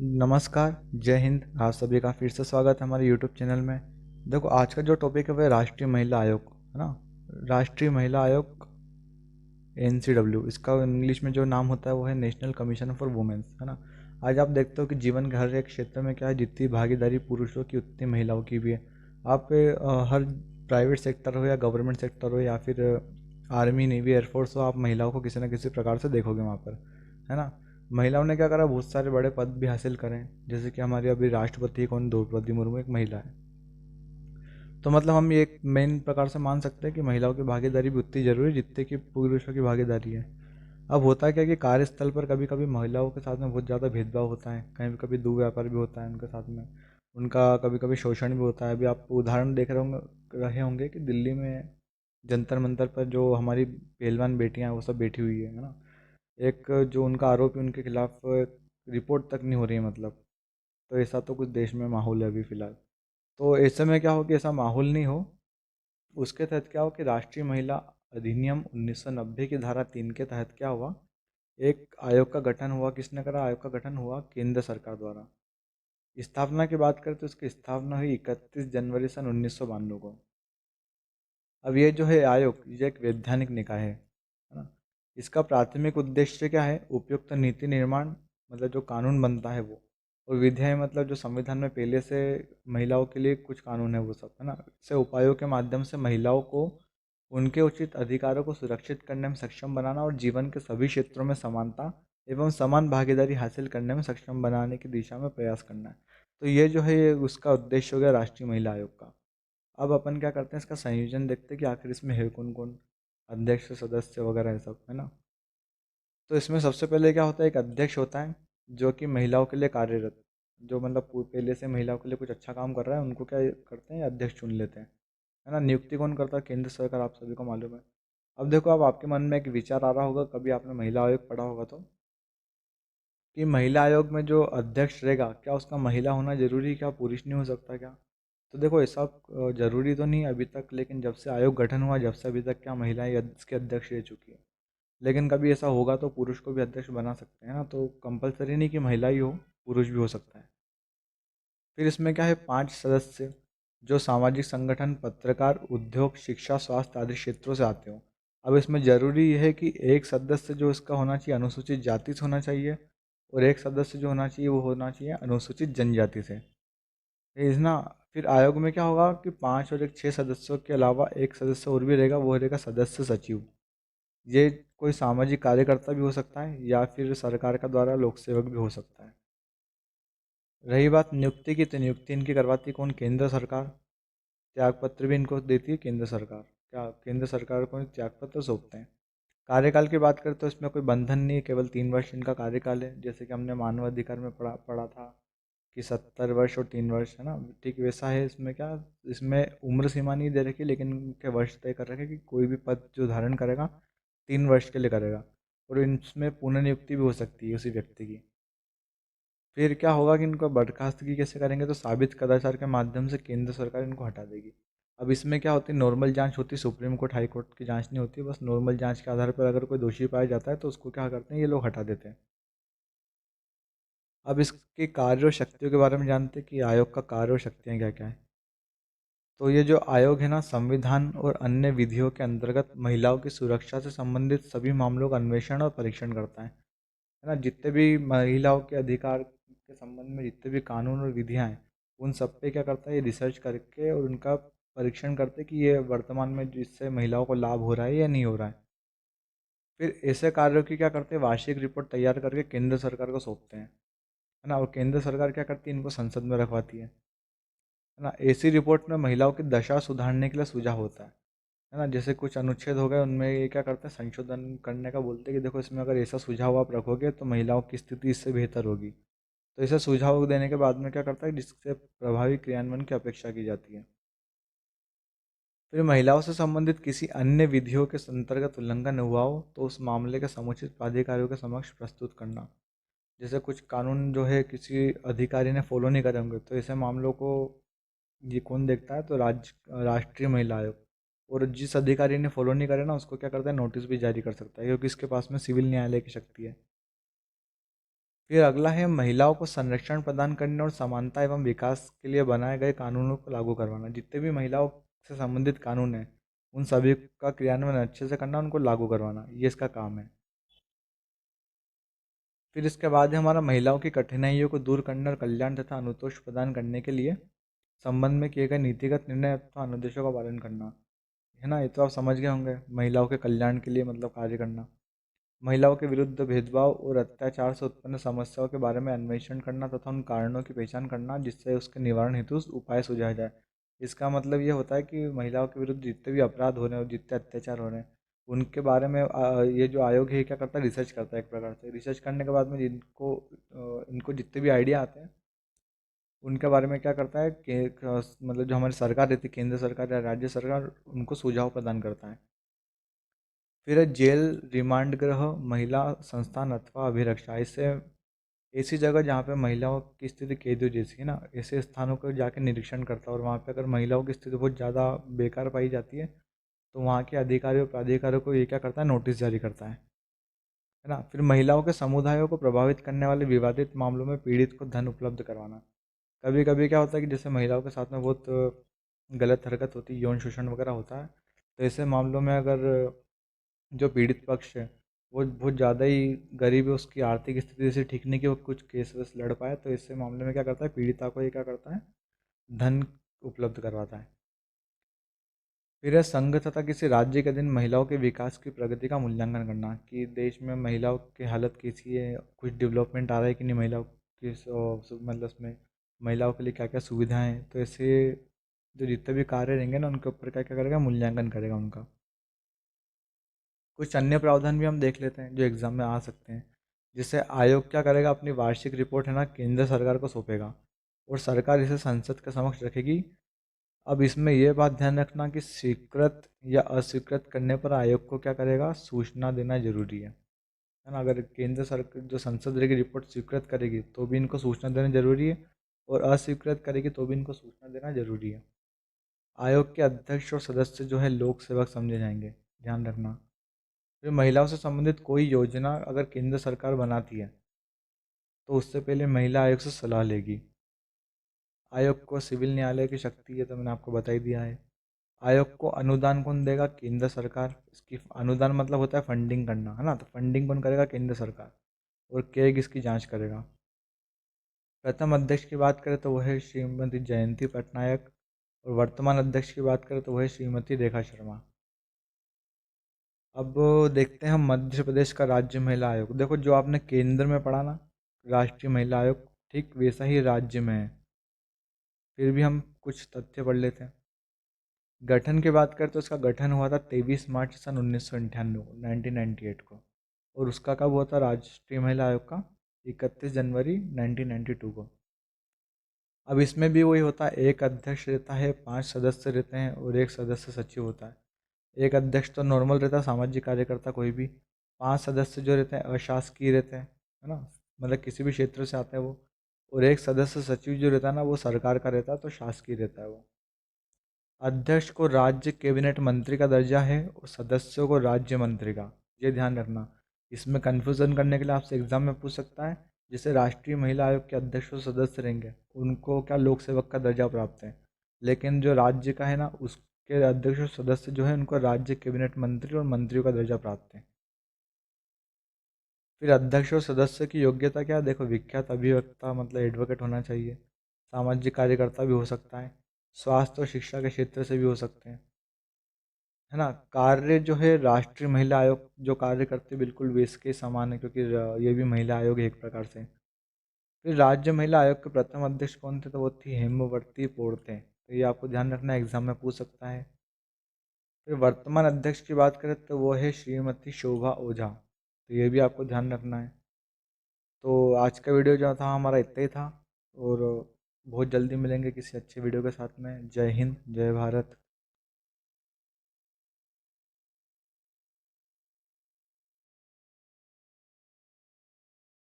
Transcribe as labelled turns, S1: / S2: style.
S1: नमस्कार, जय हिंद। आप सभी का फिर से स्वागत है हमारे यूट्यूब चैनल में। देखो, आज का जो टॉपिक है वह राष्ट्रीय महिला आयोग, है ना। राष्ट्रीय महिला आयोग, एनसीडब्ल्यू, इसका इंग्लिश में जो नाम होता है वो है नेशनल कमीशन फॉर वुमेन्स, है ना। आज आप देखते हो कि जीवन के हर एक क्षेत्र में क्या है, जितनी भागीदारी पुरुषों की उतनी महिलाओं की भी है। आप हर प्राइवेट सेक्टर हो या गवर्नमेंट सेक्टर हो या फिर आर्मी, नेवी, एयरफोर्स हो, आप महिलाओं को किसी न किसी प्रकार से देखोगे वहाँ पर, है ना। महिलाओं ने क्या करा, बहुत सारे बड़े पद भी हासिल करें। जैसे कि हमारी अभी राष्ट्रपति कौन, द्रौपदी मुर्मू एक महिला है। तो मतलब हम ये एक मेन प्रकार से मान सकते हैं कि महिलाओं की भागीदारी भी उतनी जरूरी है जितनी कि पुरुषों की भागीदारी है। अब होता क्या है कि कार्यस्थल पर कभी कभी महिलाओं के साथ में बहुत ज़्यादा भेदभाव होता है, कहीं कभी दुर्व्यापार भी होता है उनके साथ में। उनका कभी कभी शोषण भी होता है। अभी आप उदाहरण देख रहे होंगे कि दिल्ली में जंतर मंतर पर जो हमारी पहलवान बेटियां हैं वो सब बैठी हुई है ना। एक जो उनका आरोप है उनके खिलाफ रिपोर्ट तक नहीं हो रही है, मतलब। तो ऐसा तो कुछ देश में माहौल है अभी फिलहाल। तो ऐसे में क्या हो कि ऐसा माहौल नहीं हो, उसके तहत क्या हो कि राष्ट्रीय महिला अधिनियम 1990 की धारा 3 के तहत क्या हुआ, एक आयोग का गठन हुआ। किसने करा? आयोग का गठन हुआ केंद्र सरकार द्वारा। स्थापना की बात करें तो इसकी स्थापना हुई 31 जनवरी सन 1992 को। अब ये जो है आयोग, ये एक वैधानिक निकाय है ना। इसका प्राथमिक उद्देश्य क्या है? उपयुक्त नीति निर्माण, मतलब जो कानून बनता है वो, और विधियाएं, मतलब जो संविधान में पहले से महिलाओं के लिए कुछ कानून है वो सब, है ना, से उपायों के माध्यम से महिलाओं को उनके उचित अधिकारों को सुरक्षित करने में सक्षम बनाना और जीवन के सभी क्षेत्रों में समानता एवं समान भागीदारी हासिल करने में सक्षम बनाने की दिशा में प्रयास करना है। तो ये जो है, ये उसका उद्देश्य हो गया राष्ट्रीय महिला आयोग का। अब अपन क्या करते हैं, इसका संयोजन देखते हैं कि आखिर इसमें है कौन कौन, अध्यक्ष, सदस्य वगैरह, ये सब, है ना। तो इसमें सबसे पहले क्या होता है, एक अध्यक्ष होता है जो कि महिलाओं के लिए कार्यरत, जो मतलब पहले से महिलाओं के लिए कुछ अच्छा काम कर रहा है, उनको क्या करते हैं, अध्यक्ष चुन लेते हैं, है ना। नियुक्ति कौन करता है? केंद्र सरकार, आप सभी को मालूम है। अब देखो, अब आपके मन में एक विचार आ रहा होगा, कभी आपने महिला आयोग पढ़ा होगा तो, कि महिला आयोग में जो अध्यक्ष रहेगा, क्या उसका महिला होना जरूरी है? क्या पुरुष नहीं हो सकता क्या? तो देखो, ऐसा जरूरी तो नहीं है अभी तक, लेकिन जब से आयोग गठन हुआ, जब से अभी तक क्या महिलाएं इसके अध्यक्ष रह चुकी है। लेकिन कभी ऐसा होगा तो पुरुष को भी अध्यक्ष बना सकते हैं ना, तो कंपलसरी नहीं कि महिला ही हो, पुरुष भी हो सकता है। फिर इसमें क्या है, 5 सदस्य जो सामाजिक संगठन, पत्रकार, उद्योग, शिक्षा, स्वास्थ्य आदि क्षेत्रों से आते हो। अब इसमें जरूरी यह है कि एक सदस्य जो इसका होना चाहिए अनुसूचित जाति से होना चाहिए, और एक सदस्य जो होना चाहिए वो होना चाहिए अनुसूचित जनजाति से। इस ना, फिर आयोग में क्या होगा कि 5 और एक 6 सदस्यों के अलावा एक सदस्य और भी रहेगा, वो रहेगा सदस्य सचिव। ये कोई सामाजिक कार्यकर्ता भी हो सकता है या फिर सरकार का द्वारा लोक सेवक भी हो सकता है। रही बात नियुक्ति की, तो नियुक्ति इनकी करवाती कौन? केंद्र सरकार। त्यागपत्र भी इनको देती है केंद्र सरकार। क्या केंद्र सरकार को त्यागपत्र सौंपते हैं। कार्यकाल की बात करें तो इसमें कोई बंधन नहीं है, केवल 3 वर्ष इनका कार्यकाल है, जैसे कि हमने मानव अधिकार में पढ़ा पढ़ा था कि 70 वर्ष और 3 वर्ष, है ना। ठीक वैसा है इसमें। क्या, इसमें उम्र सीमा नहीं दे रखी, लेकिन इनके वर्ष तय कर रखे कि कोई भी पद जो धारण करेगा 3 वर्ष के लिए करेगा, और इसमें पुनर्नियुक्ति भी हो सकती है उसी व्यक्ति की। फिर क्या होगा कि इनको बर्खास्तगी कैसे करेंगे, तो साबित कदाचार के माध्यम से केंद्र सरकार इनको हटा देगी। अब इसमें क्या होती है, नॉर्मल जांच होती है, सुप्रीम कोर्ट, हाई कोर्ट की जांच नहीं होती, बस नॉर्मल जांच के आधार पर अगर कोई दोषी पाया जाता है तो उसको क्या करते हैं, ये लोग हटा देते हैं। अब इसके कार्य और शक्तियों के बारे में जानते हैं कि आयोग का कार्य और शक्तियाँ क्या क्या है। तो ये जो आयोग है ना, संविधान और अन्य विधियों के अंतर्गत महिलाओं की सुरक्षा से संबंधित सभी मामलों का अन्वेषण और परीक्षण करता है ना। जितने भी महिलाओं के अधिकार के संबंध में जितने भी कानून और विधियां हैं, उन सब पे क्या करता है, ये रिसर्च करके और उनका परीक्षण करते हैं कि ये वर्तमान में जिससे महिलाओं को लाभ हो रहा है या नहीं हो रहा है। फिर ऐसे कार्यों की क्या करते हैं, वार्षिक रिपोर्ट तैयार करके केंद्र सरकार को सौंपते हैं, है ना। और केंद्र सरकार क्या करती है, इनको संसद में रखवाती है ना। ऐसी रिपोर्ट में महिलाओं की दशा सुधारने के लिए सुझाव होता है ना। जैसे कुछ अनुच्छेद हो गए, उनमें ये क्या करते हैं, संशोधन करने का बोलते हैं कि देखो, इसमें अगर ऐसा सुझाव आप रखोगे तो महिलाओं की स्थिति इससे बेहतर होगी। तो ऐसा सुझाव देने के बाद में क्या करता है, जिससे प्रभावी क्रियान्वयन की अपेक्षा की जाती है। फिर महिलाओं से संबंधित किसी अन्य विधियों के अंतर्गत उल्लंघन हुआ हो तो उस मामले के समुचित प्राधिकारियों के समक्ष प्रस्तुत करना। जैसे कुछ कानून जो है किसी अधिकारी ने फॉलो नहीं करे होंगे, तो ऐसे मामलों को ये कौन देखता है, तो राष्ट्रीय महिला आयोग। और जिस अधिकारी ने फॉलो नहीं करे ना, उसको क्या करता है, नोटिस भी जारी कर सकता है, क्योंकि इसके पास में सिविल न्यायालय की शक्ति है। फिर अगला है महिलाओं को संरक्षण प्रदान करने और समानता एवं विकास के लिए बनाए गए कानूनों को लागू करवाना। जितने भी महिलाओं से संबंधित कानून हैं उन सभी का क्रियान्वयन अच्छे से करना, उनको लागू करवाना, ये इसका काम है। फिर इसके बाद है हमारा महिलाओं की कठिनाइयों को दूर करने और कल्याण तथा अनुतोष प्रदान करने के लिए संबंध में किए गए नीतिगत निर्णय अथवा अनुदेशों का पालन करना। है ना, ये तो आप समझ गए होंगे, महिलाओं के कल्याण के लिए मतलब कार्य करना। महिलाओं के विरुद्ध भेदभाव और अत्याचार से उत्पन्न समस्याओं के बारे में अन्वेषण करना तथा उन कारणों की पहचान करना जिससे उसके निवारण हेतु उपाय सुझाया जाए। इसका मतलब ये होता है कि महिलाओं के विरुद्ध जितने भी अपराध हो रहे हैं और जितने अत्याचार हो रहे हैं उनके बारे में ये जो आयोग है ये क्या करता है, रिसर्च करता है। एक प्रकार से रिसर्च करने के बाद में इनको जितने भी आइडिया आते हैं उनके बारे में क्या करता है कि मतलब जो हमारी सरकार रहती है, केंद्र सरकार या राज्य सरकार, उनको सुझाव प्रदान करता है। फिर है जेल, रिमांड गृह, महिला संस्थान अथवा अभिरक्षा। इससे ऐसी जगह जहाँ पे महिलाओं की स्थिति कैदियों जैसी है ना, ऐसे स्थानों को जाके निरीक्षण करता है और वहाँ पे अगर महिलाओं की स्थिति बहुत ज़्यादा बेकार पाई जाती है तो वहाँ के अधिकारियों प्राधिकारियों को ये क्या करता है, नोटिस जारी करता है ना। फिर महिलाओं के समुदायों को प्रभावित करने वाले विवादित मामलों में पीड़ित को धन उपलब्ध करवाना। कभी कभी क्या होता है कि जैसे महिलाओं के साथ में बहुत गलत हरकत होती है, यौन शोषण वगैरह होता है, तो ऐसे मामलों में अगर जो पीड़ित पक्ष है वो बहुत ज़्यादा ही गरीब है, उसकी आर्थिक स्थिति से ठीक नहीं कि वो कुछ केस वेस लड़ पाए, तो ऐसे मामले में क्या करता है, पीड़िता को ये क्या करता है, धन उपलब्ध करवाता है। फिर है संघ तथा किसी राज्य के दिन महिलाओं के विकास की प्रगति का मूल्यांकन करना कि देश में महिलाओं की हालत कैसी है, कुछ डेवलपमेंट आ रहा है कि नहीं, महिलाओं की मतलब उसमें महिलाओं के लिए क्या क्या सुविधाएं हैं। तो ऐसे जो जितने भी कार्य रहेंगे ना उनके ऊपर क्या क्या करेगा, मूल्यांकन करेगा उनका। कुछ अन्य प्रावधान भी हम देख लेते हैं जो एग्जाम में आ सकते हैं। जिससे आयोग क्या करेगा, अपनी वार्षिक रिपोर्ट है ना केंद्र सरकार को सौंपेगा और सरकार इसे संसद के समक्ष रखेगी। अब इसमें यह बात ध्यान रखना कि स्वीकृत या अस्वीकृत करने पर आयोग को क्या करेगा, सूचना देना जरूरी है ना। अगर केंद्र सरकार जो संसद रहेगी रिपोर्ट स्वीकृत करेगी तो भी इनको सूचना देना जरूरी है, और अस्वीकृत करेगी तो भी इनको सूचना देना जरूरी है। आयोग के अध्यक्ष और सदस्य जो है लोक सेवक समझे जाएंगे, ध्यान रखना। फिर महिलाओं से संबंधित कोई योजना अगर केंद्र सरकार बनाती है तो उससे पहले महिला आयोग से सलाह लेगी। आयोग को सिविल न्यायालय की शक्ति है, तो मैंने आपको बता ही दिया है। आयोग को अनुदान कौन देगा, केंद्र सरकार। इसकी अनुदान मतलब होता है फंडिंग करना, है ना, तो फंडिंग कौन करेगा, केंद्र सरकार। और केग इसकी जांच करेगा। प्रथम अध्यक्ष की बात करें तो वह है श्रीमती जयंती पटनायक, और वर्तमान अध्यक्ष की बात करें तो वह है श्रीमती रेखा शर्मा। अब देखते हैं हम मध्य प्रदेश का राज्य महिला आयोग। देखो जो आपने केंद्र में पढ़ा ना, राष्ट्रीय महिला आयोग, ठीक वैसा ही राज्य में है। फिर भी हम कुछ तथ्य पढ़ लेते हैं। गठन की बात करें तो इसका गठन हुआ था 23 मार्च सन 1998 को, 1998 को। और उसका कब हुआ था, राष्ट्रीय महिला आयोग का 31 जनवरी 1992 को। अब इसमें भी वही होता है, एक अध्यक्ष रहता है, 5 सदस्य रहते हैं और एक सदस्य सचिव होता है। एक अध्यक्ष तो नॉर्मल रहता है, सामाजिक कार्यकर्ता कोई भी। 5 सदस्य जो रहते हैं अशासकीय रहते हैं, है ना, मतलब किसी भी क्षेत्र से आते हैं वो। और एक सदस्य सचिव जो रहता है ना वो सरकार का रहता है, तो शासकीय रहता है वो। अध्यक्ष को राज्य कैबिनेट मंत्री का दर्जा है और सदस्यों को राज्य मंत्री का। ये ध्यान रखना, इसमें कन्फ्यूज़न करने के लिए आपसे एग्जाम में पूछ सकता है। जैसे राष्ट्रीय महिला आयोग के अध्यक्ष और सदस्य रहेंगे उनको क्या लोक सेवक का दर्जा प्राप्त है, लेकिन जो राज्य का है ना उसके अध्यक्ष और सदस्य जो है उनको राज्य कैबिनेट मंत्री और मंत्रियों का दर्जा प्राप्त है। फिर अध्यक्ष और सदस्य की योग्यता क्या है, देखो विख्यात अभिवक्ता मतलब एडवोकेट होना चाहिए, सामाजिक कार्यकर्ता भी हो सकता है, स्वास्थ्य और शिक्षा के क्षेत्र से भी हो सकते हैं, है ना। कार्य जो है राष्ट्रीय महिला आयोग जो कार्य करते हैं बिल्कुल वैसे के समान है, क्योंकि ये भी महिला आयोग है एक प्रकार से। फिर राज्य महिला आयोग के प्रथम अध्यक्ष कौन थे, तो वो थी हेमवती पोड़ते, तो ये आपको ध्यान रखना, एग्जाम में पूछ सकता है। फिर वर्तमान अध्यक्ष की बात करें तो वो है श्रीमती शोभा ओझा, तो ये भी आपको ध्यान रखना है। तो आज का वीडियो जो था हमारा इतना ही था, और बहुत जल्दी मिलेंगे किसी अच्छे वीडियो के साथ में। जय हिंद, जय भारत।